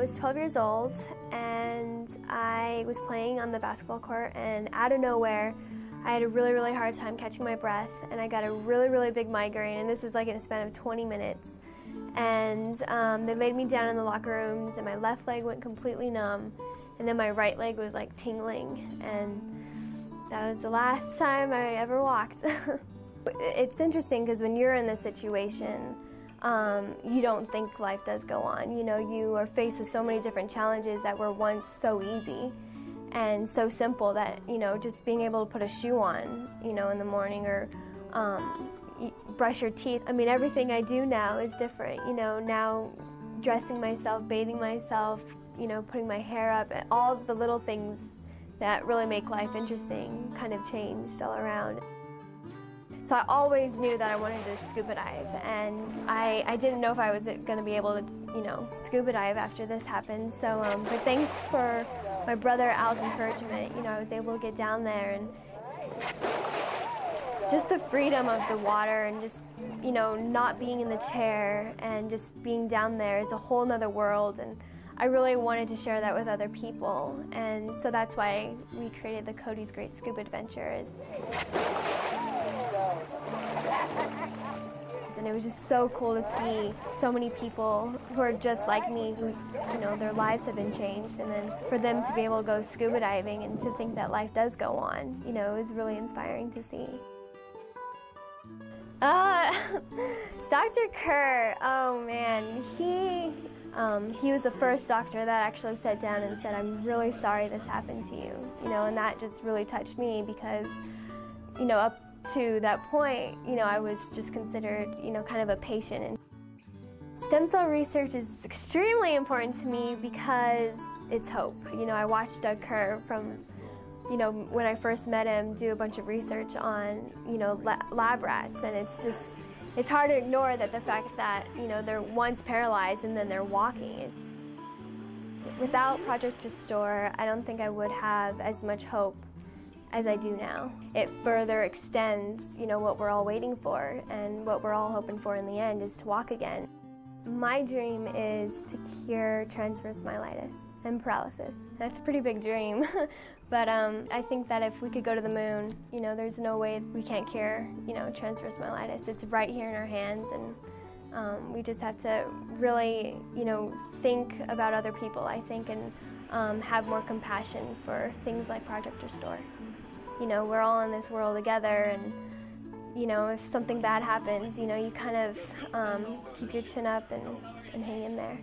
was 12 years old and I was playing on the basketball court, and out of nowhere I had a really hard time catching my breath, and I got a really big migraine, and this is like in a span of 20 minutes. And they laid me down in the locker rooms, and my left leg went completely numb, and then my right leg was like tingling, and that was the last time I ever walked. It's interesting because when you're in this situation, you don't think life does go on. You know, you are faced with so many different challenges that were once so easy and so simple that, you know, just being able to put a shoe on, you know, in the morning, or brush your teeth. I mean, everything I do now is different. You know, now dressing myself, bathing myself, you know, putting my hair up, all the little things that really make life interesting kind of changed all around. So I always knew that I wanted to scuba dive, and I didn't know if I was going to be able to, you know, scuba dive after this happened. So, but thanks for my brother Al's encouragement, you know, I was able to get down there, and just the freedom of the water, and just, you know, not being in the chair and just being down there is a whole nother world. And I really wanted to share that with other people, and so that's why we created the Cody's Great Scuba Adventures. And it was just so cool to see so many people who are just like me, whose, you know, their lives have been changed, and then for them to be able to go scuba diving and to think that life does go on, you know, is really inspiring to see. Dr. Kerr, oh man, he was the first doctor that actually sat down and said, "I'm really sorry this happened to you," you know, and that just really touched me because, you know, up to that point, you know, I was just considered, you know, kind of a patient. And stem cell research is extremely important to me because it's hope. You know, I watched Doug Kerr from, you know, when I first met him, do a bunch of research on, you know, lab rats, and it's hard to ignore that the fact that, you know, they're once paralyzed and then they're walking. Without Project Restore, I don't think I would have as much hope as I do now. It further extends, you know, what we're all waiting for, and what we're all hoping for in the end is to walk again. My dream is to cure transverse myelitis and paralysis. That's a pretty big dream, but I think that if we could go to the moon, you know, there's no way we can't cure, you know, transverse myelitis. It's right here in our hands, and we just have to really, you know, think about other people, I think, and have more compassion for things like Project Restore. You know, we're all in this world together, and, you know, if something bad happens, you know, you kind of keep your chin up and hang in there.